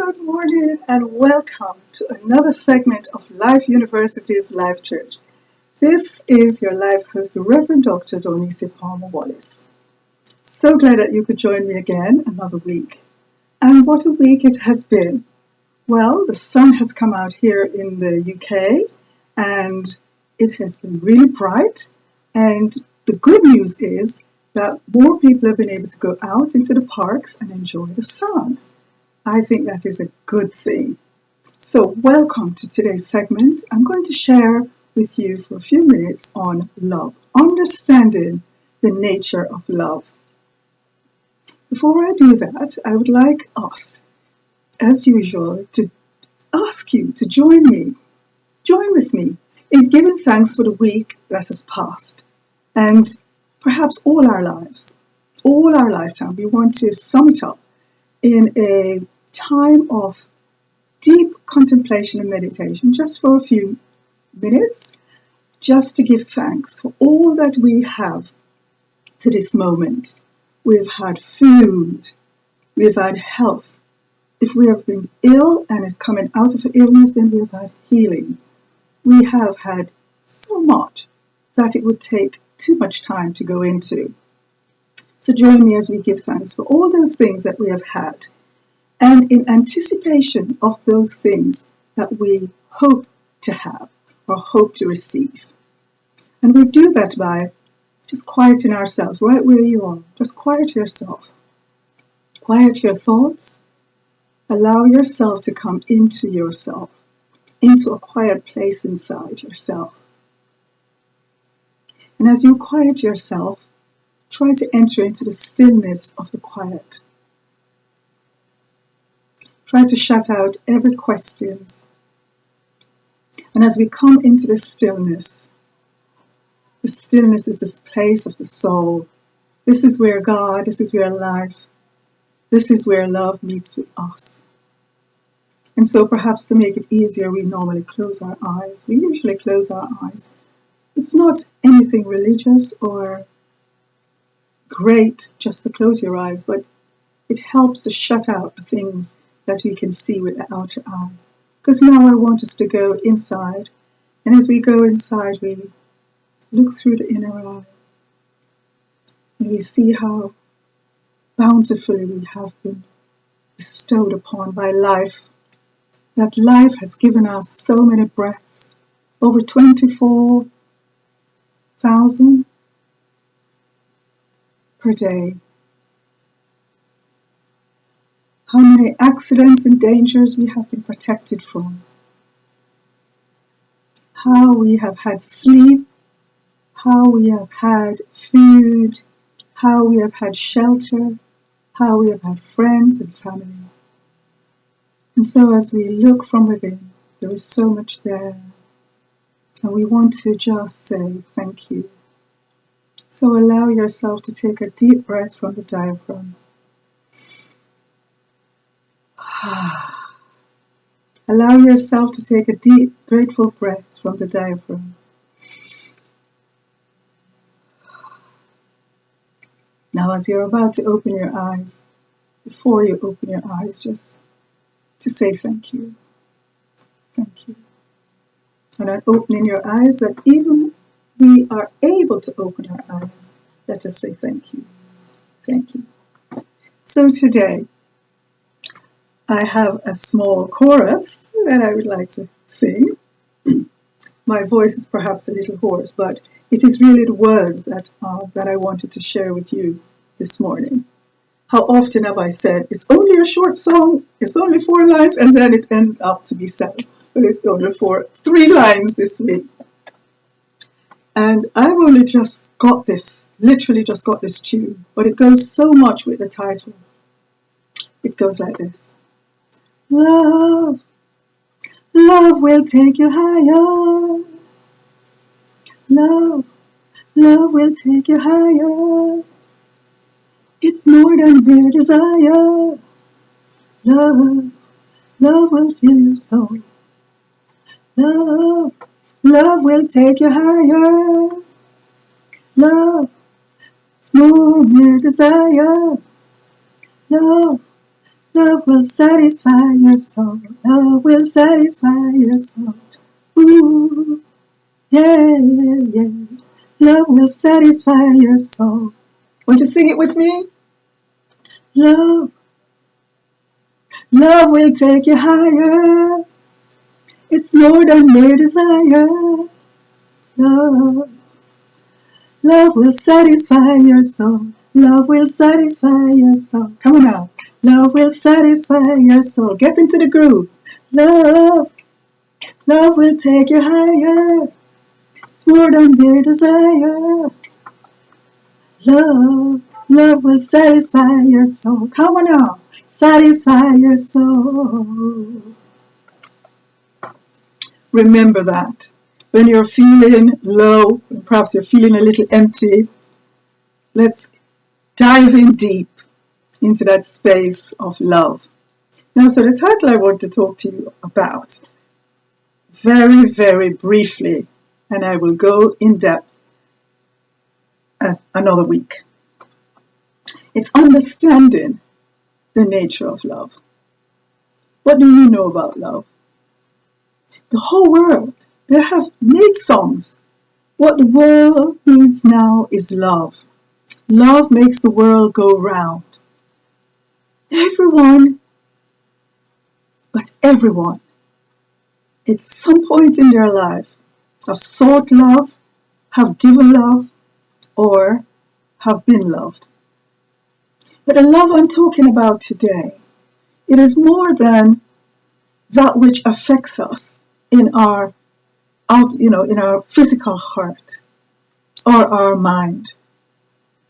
good morning, and welcome to another segment of Life University's Life Church. This is your life host, the Reverend Dr. Donisi Palmer Wallace. So glad that you could join me again another week. And what a week it has been. Well, the sun has come out here in the UK, and it has been really bright. And the good news is that more people have been able to go out into the parks and enjoy the sun. I think that is a good thing. So welcome to today's segment. I'm going to share with you for a few minutes on love, understanding the nature of love. Before I do that, I would like us, as usual, to ask you to join with me in giving thanks for the week that has passed and perhaps all our lifetime. We want to sum it up in a time of deep contemplation and meditation, just for a few minutes, just to give thanks for all that we have to this moment. We've had food, we've had health. If we have been ill and is coming out of illness, then we've had healing. We have had so much that it would take too much time to go into. So join me as we give thanks for all those things that we have had, and in anticipation of those things that we hope to have or hope to receive. And we do that by just quieting ourselves right where you are. Just quiet yourself. Quiet your thoughts. Allow yourself to come into yourself, into a quiet place inside yourself. And as you quiet yourself, try to enter into the stillness of the quiet. Try to shut out every questions. And as we come into the stillness is this place of the soul. This is where God, this is where life, this is where love meets with us. And so perhaps to make it easier, we normally close our eyes. We usually close our eyes. It's not anything religious or great just to close your eyes, but it helps to shut out the things that we can see with the outer eye. Because now I want us to go inside, and as we go inside, we look through the inner eye, and we see how bountifully we have been bestowed upon by life. That life has given us so many breaths, over 24,000 per day. How many accidents and dangers we have been protected from. How we have had sleep, how we have had food, how we have had shelter, how we have had friends and family. And so as we look from within, there is so much there. And we want to just say thank you. So allow yourself to take a deep breath from the diaphragm. Allow yourself to take a deep, grateful breath from the diaphragm. Now, as you're about to open your eyes, before you open your eyes, just to say thank you. Thank you. And on opening your eyes, that even we are able to open our eyes, let us say thank you. Thank you. So today, I have a small chorus that I would like to sing. My voice is perhaps a little hoarse, but it is really the words that I wanted to share with you this morning. How often have I said, it's only a short song, it's only 4 lines, and then it ends up to be 7. But it's only 3 lines this week. And I've only just got this, literally just got this tune, but it goes so much with the title. It goes like this. Love, love will take you higher. Love, love will take you higher. It's more than mere desire. Love, love will fill your soul. Love, love will take you higher. Love, it's more mere desire. Love, Love will satisfy your soul. Love will satisfy your soul. Ooh, yeah, yeah, yeah. Love will satisfy your soul. Won't you sing it with me? Love, love will take you higher. It's more than mere desire. Love, love will satisfy your soul. Love will satisfy your soul. Come on now. Love will satisfy your soul. Get into the groove. Love, love will take you higher. It's more than mere desire. Love, love will satisfy your soul. Come on now. Satisfy your soul. Remember that. When you're feeling low, perhaps you're feeling a little empty, let's dive in deep into that space of love. Now, so the title I want to talk to you about, very, very briefly, and I will go in depth as another week. It's understanding the nature of love. What do you know about love? The whole world, they have made songs. What the world needs now is love. Love makes the world go round. Everyone, but everyone, at some point in their life, have sought love, have given love, or have been loved. But the love I'm talking about today, it is more than that which affects us in our in our physical heart or our mind.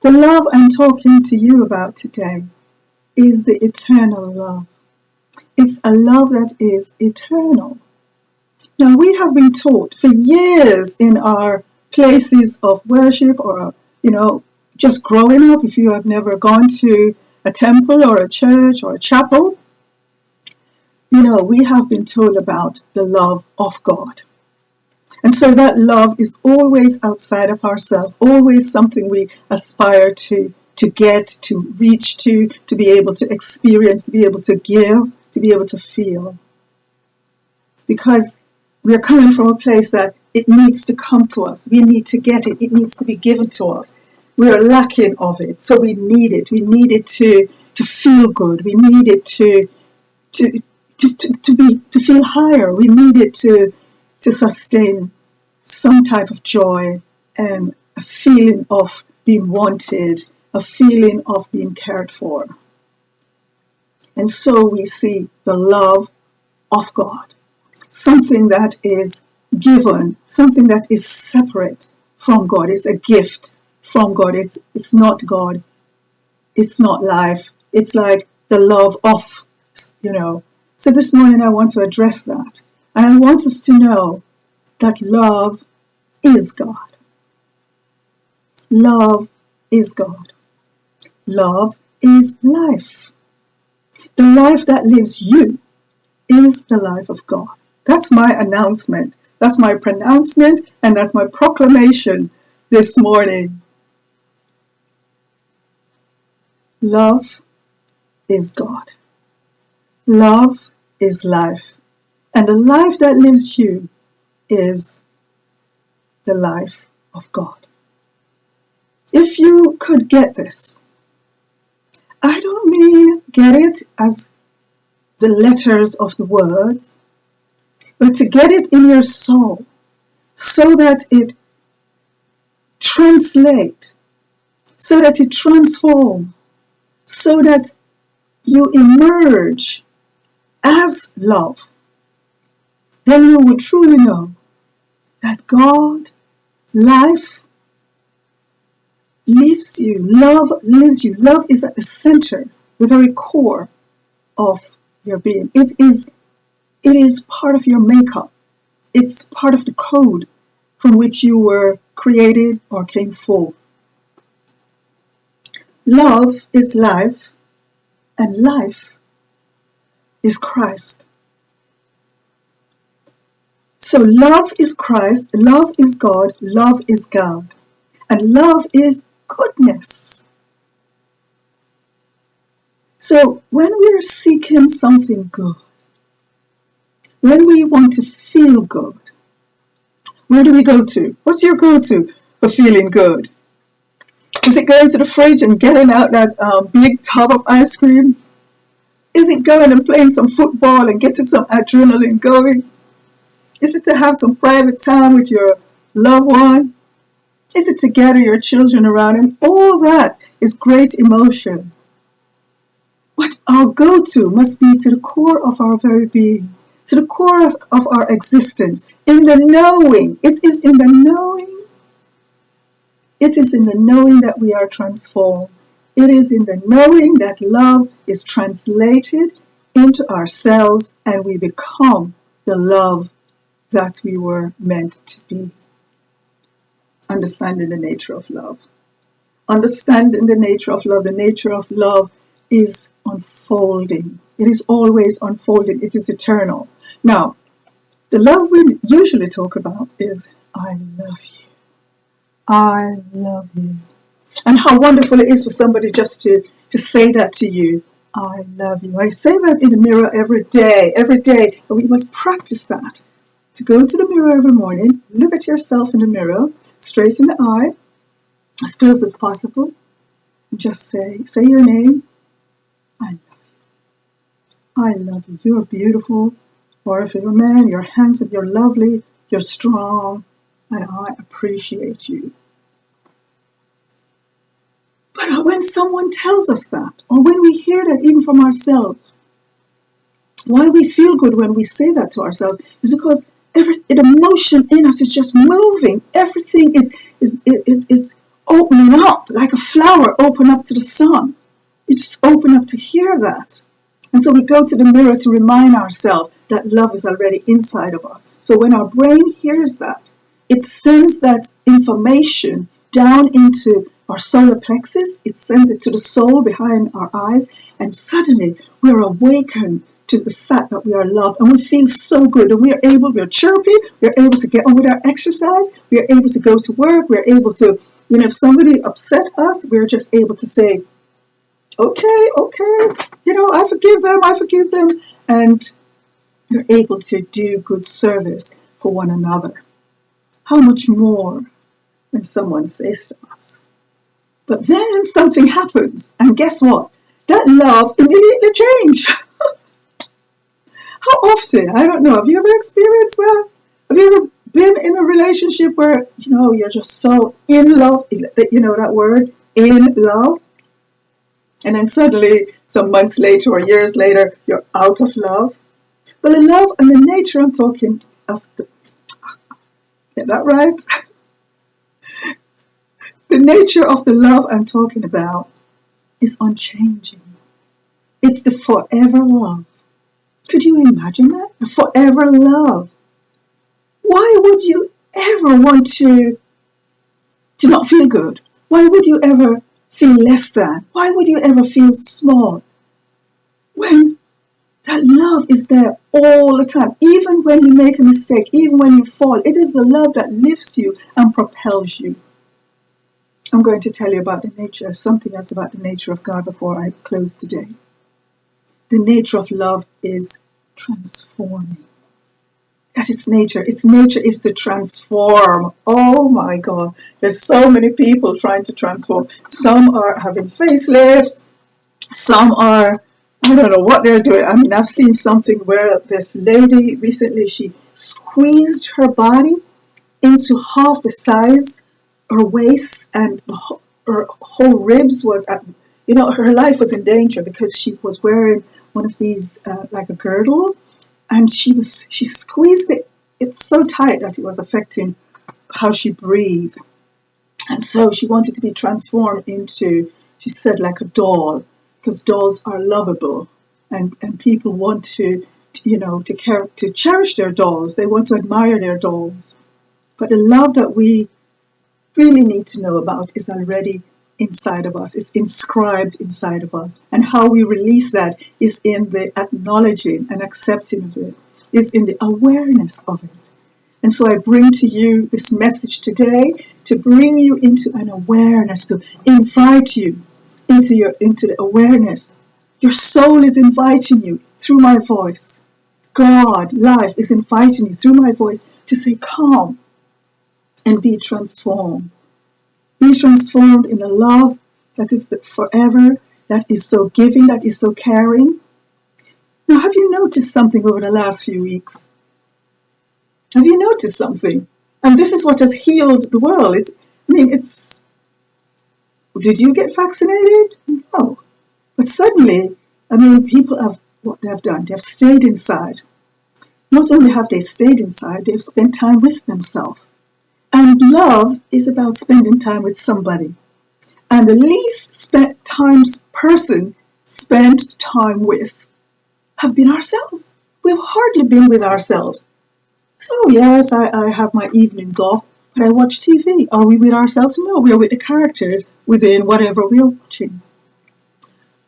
The love I'm talking to you about today is the eternal love. It's a love that is eternal. Now, we have been taught for years in our places of worship or, just growing up, if you have never gone to a temple or a church or a chapel, we have been told about the love of God. And so that love is always outside of ourselves, always something we aspire to get, to reach to be able to experience, to be able to give, to be able to feel. Because we're coming from a place that it needs to come to us. We need to get it. It needs to be given to us. We are lacking of it. So we need it. We need it to feel good. We need it to feel higher. We need it to sustain some type of joy and a feeling of being wanted, a feeling of being cared for. And so we see the love of God, something that is given, something that is separate from God. It's a gift from God. It's not God. It's not life. It's like the love of, So this morning I want to address that. And I want us to know that love is God. Love is God. Love is life. The life that lives you is the life of God. That's my announcement. That's my pronouncement, and that's my proclamation this morning. Love is God. Love is life. And the life that lives you is the life of God. If you could get this, I don't mean get it as the letters of the words, but to get it in your soul so that it translates, so that it transforms, so that you emerge as love, then you will truly know that God, life, lives you. Love lives you. Love is at the center, the very core of your being. It is part of your makeup. It's part of the code from which you were created or came forth. Love is life, and life is Christ. So love is Christ, love is God, love is God, and love is goodness. So when we're seeking something good, when we want to feel good, where do we go to? What's your go-to for feeling good? Is it going to the fridge and getting out that big tub of ice cream? Is it going and playing some football and getting some adrenaline going? Is it to have some private time with your loved one? Is it to gather your children around? And all that is great emotion. But our go-to must be to the core of our very being, to the core of our existence, in the knowing. It is in the knowing. It is in the knowing that we are transformed. It is in the knowing that love is translated into ourselves and we become the love that we were meant to be. Understanding the nature of love. Understanding the nature of love. The nature of love is unfolding. It is always unfolding. It is eternal. Now, the love we usually talk about is, I love you. I love you. And how wonderful it is for somebody just to say that to you. I love you. I say that in the mirror every day. And we must practice that. To go to the mirror every morning, look at yourself in the mirror, straight in the eye, as close as possible, and just say your name. I love you. I love you. You're beautiful. Or if you're a man, you're handsome, you're lovely, you're strong, and I appreciate you. But when someone tells us that, or when we hear that even from ourselves, why we feel good when we say that to ourselves is because the emotion in us is just moving. Everything is opening up like a flower open up to the sun. You just open up to hear that. And so we go to the mirror to remind ourselves that love is already inside of us. So when our brain hears that, it sends that information down into our solar plexus. It sends it to the soul behind our eyes. And suddenly we're awakened to the fact that we are loved. And we feel so good. And we're chirpy. We're able to get on with our exercise. We're able to go to work. We're able to, if somebody upset us, we're just able to say, okay, I forgive them. And you're able to do good service for one another. How much more when someone says to us? But then something happens, and guess what? That love immediately changed. How often? I don't know. Have you ever experienced that? Have you ever been in a relationship where, you're just so in love, that word, in love? And then suddenly, some months later or years later, you're out of love. Well, the love and the nature I'm talking of, get that right? The nature of the love I'm talking about is unchanging. It's the forever love. Could you imagine that? The forever love. Why would you ever want to not feel good? Why would you ever feel less than? Why would you ever feel small? When that love is there all the time, even when you make a mistake, even when you fall, it is the love that lifts you and propels you. I'm going to tell you about something else about the nature of God before I close today. The nature of love is transforming. That's its nature. Its nature is to transform. Oh my God. There's so many people trying to transform. Some are having facelifts. Some are, I don't know what they're doing. I mean, I've seen something where this lady recently, she squeezed her body into half the size, her waist and her whole ribs was at, her life was in danger because she was wearing one of these, like a girdle. And she squeezed it. It's so tight that it was affecting how she breathed. And so she wanted to be transformed into, she said, like a doll, because dolls are lovable, and people want to cherish their dolls. They want to admire their dolls. But the love that we really need to know about is already inside of us. It's inscribed inside of us. And how we release that is in the acknowledging and accepting of it, is in the awareness of it. And so I bring to you this message today to bring you into an awareness, to invite you into the awareness Your soul is inviting you through my voice. God, life is inviting you through my voice to say, come and be transformed. Be transformed in a love that is forever, that is so giving, that is so caring. Now, have you noticed something over the last few weeks? Have you noticed something? And this is what has healed the world. Did you get vaccinated? No. But suddenly, people have, what they have done, they have stayed inside. Not only have they stayed inside, they've spent time with themselves. And love is about spending time with somebody. And the least spent times person spent time with have been ourselves. We've hardly been with ourselves. So yes, I have my evenings off, but I watch TV. Are we with ourselves? No, we are with the characters within whatever we are watching.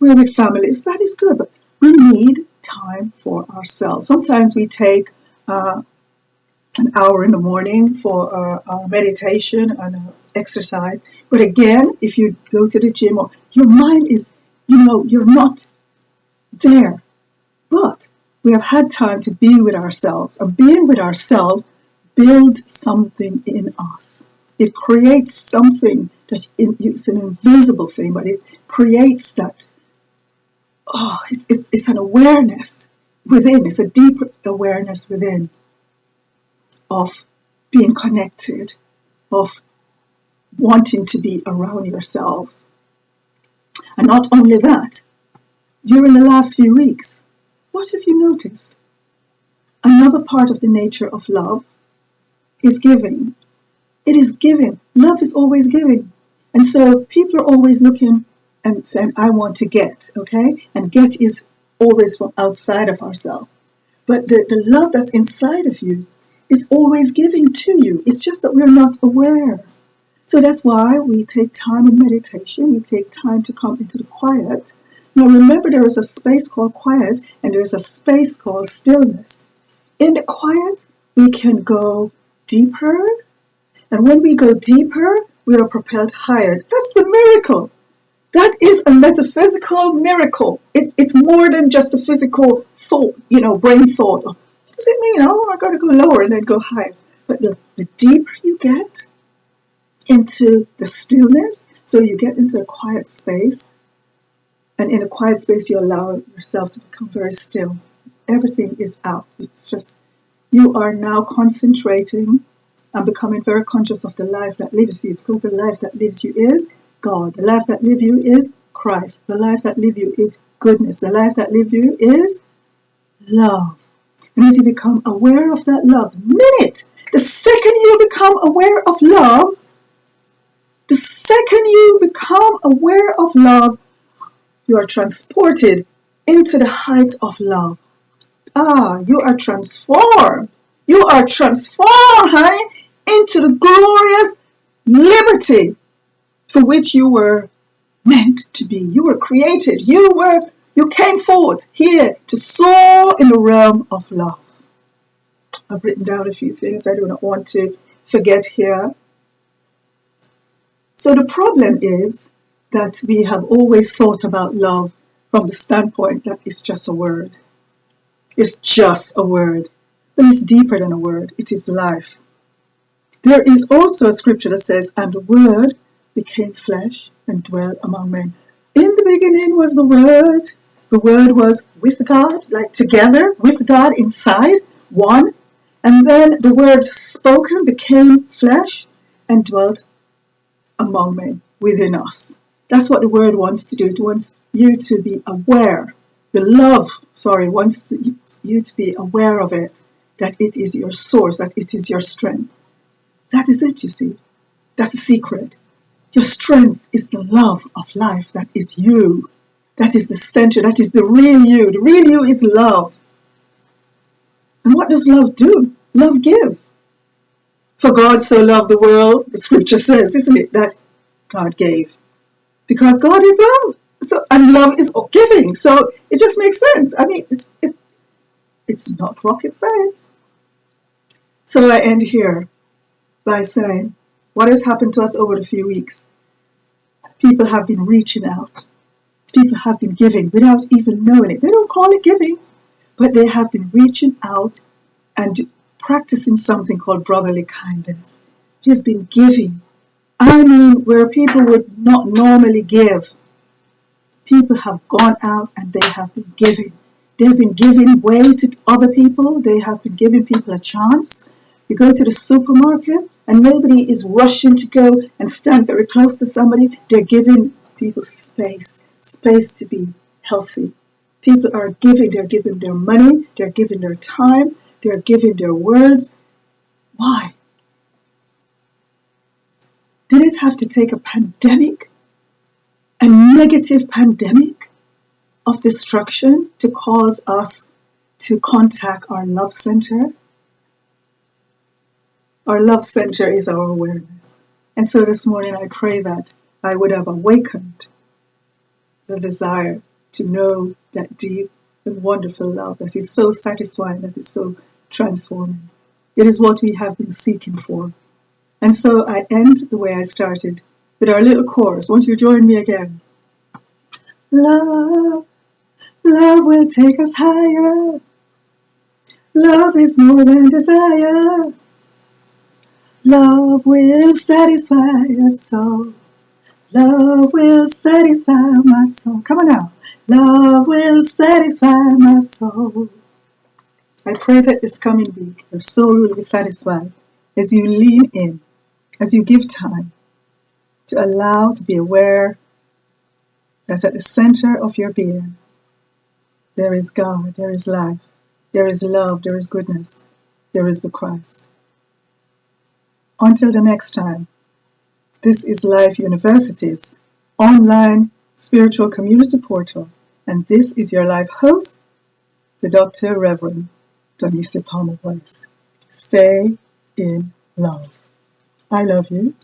We're with families. That is good, but we need time for ourselves. Sometimes we take an hour in the morning for our meditation and exercise. But again, if you go to the gym, or your mind is, you're not there. But we have had time to be with ourselves. And being with ourselves builds something in us. It creates something that it's an invisible thing, but it creates that. It's an awareness within. It's a deeper awareness within of being connected, of wanting to be around yourselves. And not only that, during the last few weeks, what have you noticed? Another part of the nature of love is giving. It is giving. Love is always giving. And so people are always looking and saying, I want to get, okay? And get is always from outside of ourselves. But the love that's inside of you is always giving to you. It's just that we're not aware. So that's why we take time in meditation. We take time to come into the quiet. Now remember, there is a space called quiet and there's a space called stillness. In the quiet, we can go deeper. And when we go deeper, we are propelled higher. That's the miracle. That is a metaphysical miracle. It's more than just a physical thought, brain thought. What does it mean? Oh, I got to go lower and then go higher. But the deeper you get into the stillness, so you get into a quiet space, and in a quiet space you allow yourself to become very still. Everything is out. It's just, you are now concentrating and becoming very conscious of the life that lives you, because the life that lives you is God. The life that lives you is Christ. The life that lives you is goodness. The life that lives you is love. And as you become aware of that love, the second you become aware of love, the second you become aware of love, you are transported into the heights of love. You are transformed. You are transformed, honey, into the glorious liberty for which you were meant to be. You were created. You came forth here to soar in the realm of love. I've written down a few things I do not want to forget here. So the problem is that we have always thought about love from the standpoint that it's just a word. It's just a word. But it's deeper than a word. It is life. There is also a scripture that says, and the word became flesh and dwelt among men. In the beginning was the word. The word was with God, like together, with God inside, one. And then the word spoken became flesh and dwelt among men, within us. That's what the word wants to do. It wants you to be aware. The love, wants you to be aware of it, that it is your source, that it is your strength. That is it, you see. That's the secret. Your strength is the love of life. That is you. That is the center. That is the real you. The real you is love. And what does love do? Love gives. For God so loved the world, the scripture says, isn't it, that God gave. Because God is love. And love is giving. So it just makes sense. It's not rocket science. So I end here by saying, what has happened to us over the few weeks? People have been reaching out People have been giving without even knowing it. They don't call it giving, but they have been reaching out and practicing something called brotherly kindness. They've been giving. I mean, where people would not normally give, people have gone out and they have been giving. They've been giving way to other people. They have been giving people a chance. You go to the supermarket and nobody is rushing to go and stand very close to somebody. They're giving people space to be healthy. People are giving. They're giving their money. They're giving their time. They're giving their words. Why? Did it have to take a pandemic, a negative pandemic of destruction to cause us to contact our love center? Our love center is our awareness. And so this morning I pray that I would have awakened the desire to know that deep and wonderful love that is so satisfying, that is so transforming. It is what we have been seeking for. And so I end the way I started with our little chorus. Won't you join me again? Love, love will take us higher. Love is more than desire. Love will satisfy your soul. Love will satisfy my soul. Come on now. Love will satisfy my soul. I pray that this coming week, your soul will be satisfied as you lean in, as you give time to allow, to be aware that at the center of your being, there is God, there is life, there is love, there is goodness, there is the Christ. Until the next time, this is Life University's online spiritual community portal, and this is your life host, the Dr. Reverend Donisa Palmer Wallace. Stay in love. I love you.